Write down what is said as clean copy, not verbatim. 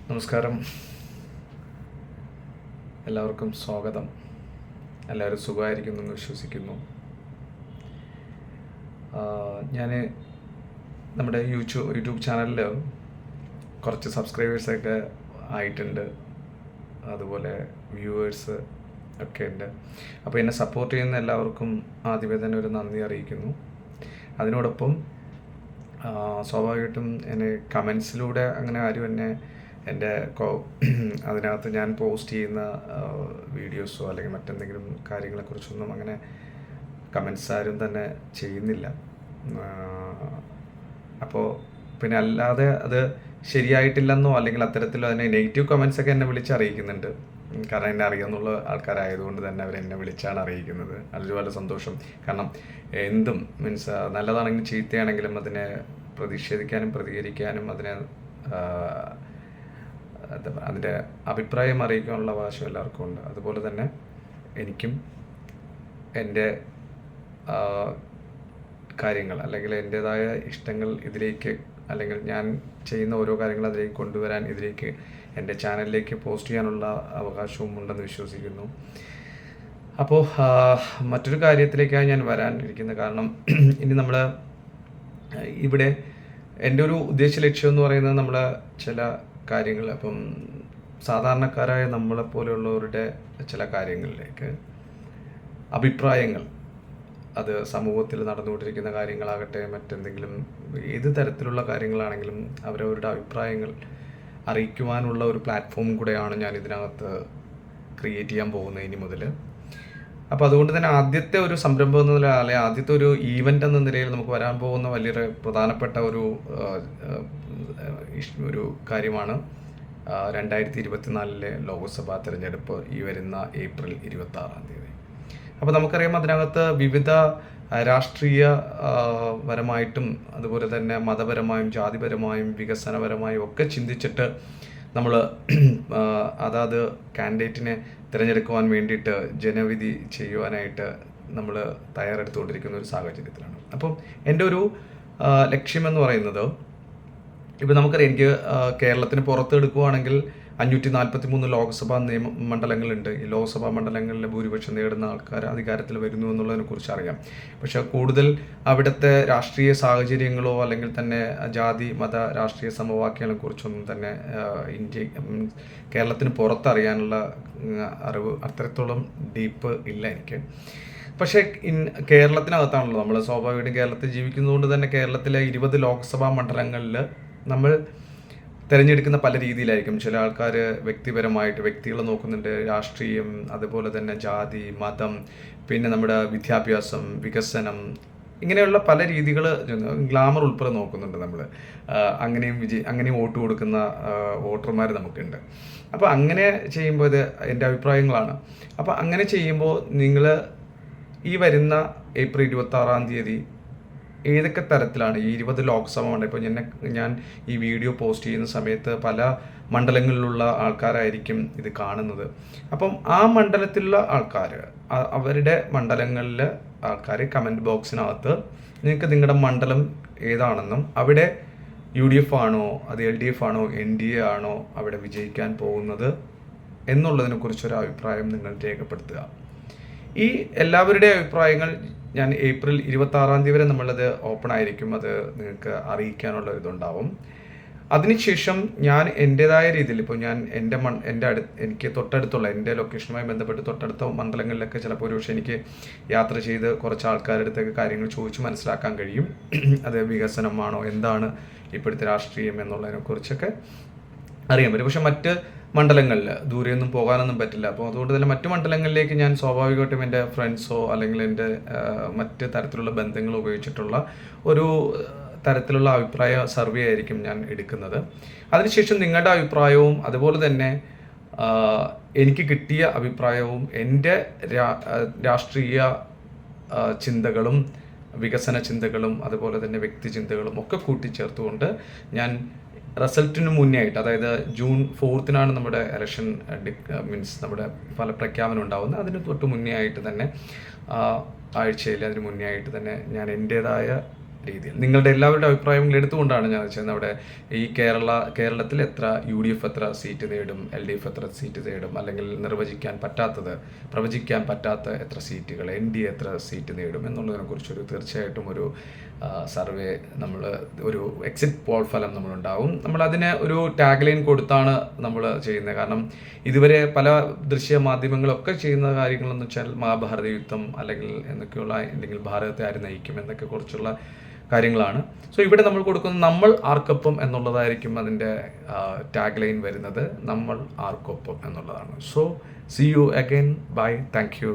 നമസ്കാരം, എല്ലാവർക്കും സ്വാഗതം. എല്ലാവരും സുഖമായിരിക്കുന്നു എന്ന് വിശ്വസിക്കുന്നു. ഞാൻ നമ്മുടെ യൂട്യൂബ് ചാനലിൽ കുറച്ച് സബ്സ്ക്രൈബേഴ്സൊക്കെ ആയിട്ടുണ്ട്, അതുപോലെ വ്യൂവേഴ്സ് ഒക്കെ ഉണ്ട്. അപ്പോൾ എന്നെ സപ്പോർട്ട് ചെയ്യുന്ന എല്ലാവർക്കും ആദ്യമേ തന്നെ ഒരു നന്ദി അറിയിക്കുന്നു. അതിനോടൊപ്പം സ്വാഭാവികമായിട്ടും എന്നെ കമൻസിലൂടെ അങ്ങനെ ആരും എന്നെ എൻ്റെ അതിനകത്ത് ഞാൻ പോസ്റ്റ് ചെയ്യുന്ന വീഡിയോസോ അല്ലെങ്കിൽ മറ്റെന്തെങ്കിലും കാര്യങ്ങളെക്കുറിച്ചൊന്നും അങ്ങനെ കമൻസ് ആരും തന്നെ ചെയ്യുന്നില്ല. അപ്പോൾ പിന്നെ അല്ലാതെ അത് ശരിയായിട്ടില്ലെന്നോ അല്ലെങ്കിൽ അത്തരത്തിലോ തന്നെ നെഗറ്റീവ് കമൻസൊക്കെ എന്നെ വിളിച്ചറിയിക്കുന്നുണ്ട്. കാരണം എന്നെ അറിയാമെന്നുള്ള ആൾക്കാരായതുകൊണ്ട് തന്നെ അവരെന്നെ വിളിച്ചാണ് അറിയിക്കുന്നത്. അതുപോലെ സന്തോഷം. കാരണം എന്തും മീൻസ് നല്ലതാണെങ്കിലും ചീത്തയാണെങ്കിലും അതിനെ പ്രതിഷേധിക്കാനും പ്രതികരിക്കാനും അതിൻ്റെ അഭിപ്രായം അറിയിക്കാനുള്ള അവകാശം എല്ലാവർക്കും ഉണ്ട്. അതുപോലെ തന്നെ എനിക്കും എൻ്റെ കാര്യങ്ങൾ അല്ലെങ്കിൽ എൻ്റേതായ ഇഷ്ടങ്ങൾ ഇതിലേക്ക് അല്ലെങ്കിൽ ഞാൻ ചെയ്യുന്ന ഓരോ കാര്യങ്ങൾ അതിലേക്ക് കൊണ്ടുവരാൻ ഇതിലേക്ക് എൻ്റെ ചാനലിലേക്ക് പോസ്റ്റ് ചെയ്യാനുള്ള അവകാശവും ഉണ്ടെന്ന് വിശ്വസിക്കുന്നു. അപ്പോൾ മറ്റൊരു കാര്യത്തിലേക്കാണ് ഞാൻ വരാൻ ഇരിക്കുന്നത്. കാരണം ഇനി നമ്മൾ ഇവിടെ എൻ്റെ ഒരു ഉദ്ദേശ ലക്ഷ്യം എന്ന് പറയുന്നത് നമ്മൾ ചില കാര്യങ്ങൾ, അപ്പം സാധാരണക്കാരായ നമ്മളെപ്പോലെയുള്ളവരുടെ ചില കാര്യങ്ങളിലേക്ക് അഭിപ്രായങ്ങൾ, അത് സമൂഹത്തിൽ നടന്നുകൊണ്ടിരിക്കുന്ന കാര്യങ്ങളാകട്ടെ മറ്റെന്തെങ്കിലും ഏത് തരത്തിലുള്ള കാര്യങ്ങളാണെങ്കിലും അവരവരുടെ അഭിപ്രായങ്ങൾ അറിയിക്കുവാനുള്ള ഒരു പ്ലാറ്റ്ഫോം കൂടെയാണ് ഞാൻ ഇതിനകത്ത് ക്രിയേറ്റ് ചെയ്യാൻ പോകുന്നത് ഇനി മുതൽ. അപ്പോൾ അതുകൊണ്ട് തന്നെ ആദ്യത്തെ ഒരു സംരംഭം എന്ന നില അല്ലെങ്കിൽ ആദ്യത്തെ ഒരു ഈവൻ്റ് എന്ന നിലയിൽ നമുക്ക് വരാൻ പോകുന്ന വലിയൊരു പ്രധാനപ്പെട്ട ഒരു കാര്യമാണ് 2024 ലോക്സഭാ തിരഞ്ഞെടുപ്പ് ഈ വരുന്ന ഏപ്രിൽ 26. അപ്പോൾ നമുക്കറിയാം അതിനകത്ത് വിവിധ രാഷ്ട്രീയ പരമായിട്ടും അതുപോലെ തന്നെ മതപരമായും ജാതിപരമായും വികസനപരമായും ഒക്കെ ചിന്തിച്ചിട്ട് നമ്മൾ അതാത് കാൻഡിഡേറ്റിനെ തിരഞ്ഞെടുക്കുവാൻ വേണ്ടിയിട്ട് ജനവിധി ചെയ്യുവാനായിട്ട് നമ്മൾ തയ്യാറെടുത്തുകൊണ്ടിരിക്കുന്ന ഒരു സാഹചര്യത്തിലാണ്. അപ്പം എൻ്റെ ഒരു ലക്ഷ്യമെന്ന് പറയുന്നത്, ഇപ്പോൾ നമുക്കറിയാം എനിക്ക് കേരളത്തിന് പുറത്തെടുക്കുകയാണെങ്കിൽ 543 ലോക്സഭാ മണ്ഡലങ്ങളുണ്ട്. ഈ ലോക്സഭാ മണ്ഡലങ്ങളിൽ ഭൂരിപക്ഷം നേടുന്ന ആൾക്കാർ അധികാരത്തിൽ വരുന്നു എന്നുള്ളതിനെക്കുറിച്ച് അറിയാം. പക്ഷേ കൂടുതൽ അവിടുത്തെ രാഷ്ട്രീയ സാഹചര്യങ്ങളോ അല്ലെങ്കിൽ തന്നെ ജാതി മത രാഷ്ട്രീയ സമവാക്യങ്ങളെക്കുറിച്ചൊന്നും തന്നെ കേരളത്തിന് പുറത്തറിയാനുള്ള അറിവ് അത്രത്തോളം ഡീപ്പ് ഇല്ല എനിക്ക്. പക്ഷേ കേരളത്തിനകത്താണല്ലോ നമ്മൾ സ്വാഭാവികമായിട്ടും കേരളത്തിൽ ജീവിക്കുന്നതുകൊണ്ട് തന്നെ കേരളത്തിലെ 20 ലോക്സഭാ മണ്ഡലങ്ങളിൽ നമ്മൾ തിരഞ്ഞെടുക്കുന്ന പല രീതിയിലായിരിക്കും. ചില ആൾക്കാർ വ്യക്തിപരമായിട്ട് വ്യക്തികളെ നോക്കുന്നുണ്ട്, രാഷ്ട്രീയം, അതുപോലെ തന്നെ ജാതി മതം, പിന്നെ നമ്മുടെ വിദ്യാഭ്യാസം, വികസനം, ഇങ്ങനെയുള്ള പല രീതികൾ, ഗ്ലാമർ ഉൾപ്പെടെ നോക്കുന്നുണ്ട് നമ്മൾ. അങ്ങനെയും വോട്ട് കൊടുക്കുന്ന വോട്ടർമാർ നമുക്കുണ്ട്. അപ്പോൾ അങ്ങനെ ചെയ്യുമ്പോൾ ഇത് എൻ്റെ അഭിപ്രായങ്ങളാണ്. അപ്പോൾ അങ്ങനെ ചെയ്യുമ്പോൾ നിങ്ങൾ ഈ വരുന്ന ഏപ്രിൽ 26 ഏതൊക്കെ തരത്തിലാണ് ഈ 20 ലോക്സഭ മണ്ഡലം, ഇപ്പോൾ ഞാൻ ഈ വീഡിയോ പോസ്റ്റ് ചെയ്യുന്ന സമയത്ത് പല മണ്ഡലങ്ങളിലുള്ള ആൾക്കാരായിരിക്കും ഇത് കാണുന്നത്. അപ്പം ആ മണ്ഡലത്തിലുള്ള ആൾക്കാർ, അവരുടെ മണ്ഡലങ്ങളിലെ ആൾക്കാർ കമൻറ്റ് ബോക്സിനകത്ത് നിങ്ങൾക്ക് നിങ്ങളുടെ മണ്ഡലം ഏതാണെന്നും അവിടെ UDF ആണോ അത് LDF ആണോ NDA ആണോ അവിടെ വിജയിക്കാൻ പോകുന്നത് എന്നുള്ളതിനെക്കുറിച്ചൊരു അഭിപ്രായം നിങ്ങൾ രേഖപ്പെടുത്തുക. ഈ എല്ലാവരുടെ അഭിപ്രായങ്ങൾ ഞാൻ ഏപ്രിൽ 26 വരെ നമ്മളത് ഓപ്പൺ ആയിരിക്കും, അത് നിങ്ങൾക്ക് അറിയിക്കാനുള്ള ഇതുണ്ടാവും. അതിനുശേഷം ഞാൻ എൻ്റേതായ രീതിയിൽ ഇപ്പോൾ ഞാൻ എനിക്ക് തൊട്ടടുത്തുള്ള എൻ്റെ ലൊക്കേഷനുമായി ബന്ധപ്പെട്ട് തൊട്ടടുത്ത മണ്ഡലങ്ങളിലൊക്കെ ചിലപ്പോൾ ഒരുപക്ഷെ എനിക്ക് യാത്ര ചെയ്ത് കുറച്ച് ആൾക്കാരുടെ അടുത്തൊക്കെ കാര്യങ്ങൾ ചോദിച്ച് മനസ്സിലാക്കാൻ കഴിയും. അത് വികസനമാണോ എന്താണ് ഇപ്പോഴത്തെ രാഷ്ട്രീയം എന്നുള്ളതിനെക്കുറിച്ചൊക്കെ അറിയാൻ പറ്റും. പക്ഷെ മറ്റ് മണ്ഡലങ്ങളിൽ ദൂരെയൊന്നും പോകാനൊന്നും പറ്റില്ല. അപ്പോൾ അതുകൊണ്ട് തന്നെ മറ്റു മണ്ഡലങ്ങളിലേക്ക് ഞാൻ സ്വാഭാവികമായിട്ടും എൻ്റെ ഫ്രണ്ട്സോ അല്ലെങ്കിൽ എൻ്റെ മറ്റ് തരത്തിലുള്ള ബന്ധങ്ങളോ ഉപയോഗിച്ചിട്ടുള്ള ഒരു തരത്തിലുള്ള അഭിപ്രായ സർവേ ആയിരിക്കും ഞാൻ എടുക്കുന്നത്. അതിനുശേഷം നിങ്ങളുടെ അഭിപ്രായവും അതുപോലെ തന്നെ എനിക്ക് കിട്ടിയ അഭിപ്രായവും എൻ്റെ രാഷ്ട്രീയ ചിന്തകളും വികസന ചിന്തകളും അതുപോലെ തന്നെ വ്യക്തി ചിന്തകളും ഒക്കെ കൂട്ടിച്ചേർത്തുകൊണ്ട് ഞാൻ റിസൾട്ടിന് മുന്നേ ആയിട്ട്, അതായത് ജൂൺ 4 നമ്മുടെ ഇലക്ഷൻ നമ്മുടെ പല പ്രഖ്യാപനം ഉണ്ടാകുന്നത്, അതിന് തൊട്ട് മുന്നേ ആയിട്ട് തന്നെ ആഴ്ചയിൽ അതിന് മുന്നേ ആയിട്ട് തന്നെ ഞാൻ എൻ്റേതായ രീതിയിൽ നിങ്ങളുടെ എല്ലാവരുടെ അഭിപ്രായങ്ങൾ എടുത്തുകൊണ്ടാണ് ഞാൻ ചെയ്യുന്നത്. അവിടെ ഈ കേരളത്തിൽ എത്ര UDF എത്ര സീറ്റ് നേടും, LDF എത്ര സീറ്റ് നേടും, അല്ലെങ്കിൽ പ്രവചിക്കാൻ പറ്റാത്ത എത്ര സീറ്റുകൾ NDA എത്ര സീറ്റ് നേടും എന്നുള്ളതിനെക്കുറിച്ചൊരു തീർച്ചയായിട്ടും ഒരു സർവേ ഒരു എക്സിറ്റ് പോൾ ഫലം നമ്മളുണ്ടാവും. നമ്മളതിന് ഒരു ടാഗ് ലൈൻ കൊടുത്താണ് നമ്മൾ ചെയ്യുന്നത്. കാരണം ഇതുവരെ പല ദൃശ്യ മാധ്യമങ്ങളൊക്കെ ചെയ്യുന്ന കാര്യങ്ങളെന്ന് വെച്ചാൽ മഹാഭാരത യുദ്ധം അല്ലെങ്കിൽ ഭാരതത്തെ ആര് നയിക്കും എന്നൊക്കെ കുറിച്ചുള്ള കാര്യങ്ങളാണ്. സോ ഇവിടെ നമ്മൾ കൊടുക്കുന്നത് നമ്മൾ ആർക്കൊപ്പം എന്നുള്ളതായിരിക്കും അതിൻ്റെ ടാഗ് ലൈൻ വരുന്നത്. നമ്മൾ ആർക്കൊപ്പം എന്നുള്ളതാണ്. So see you again. Bye. Thank U.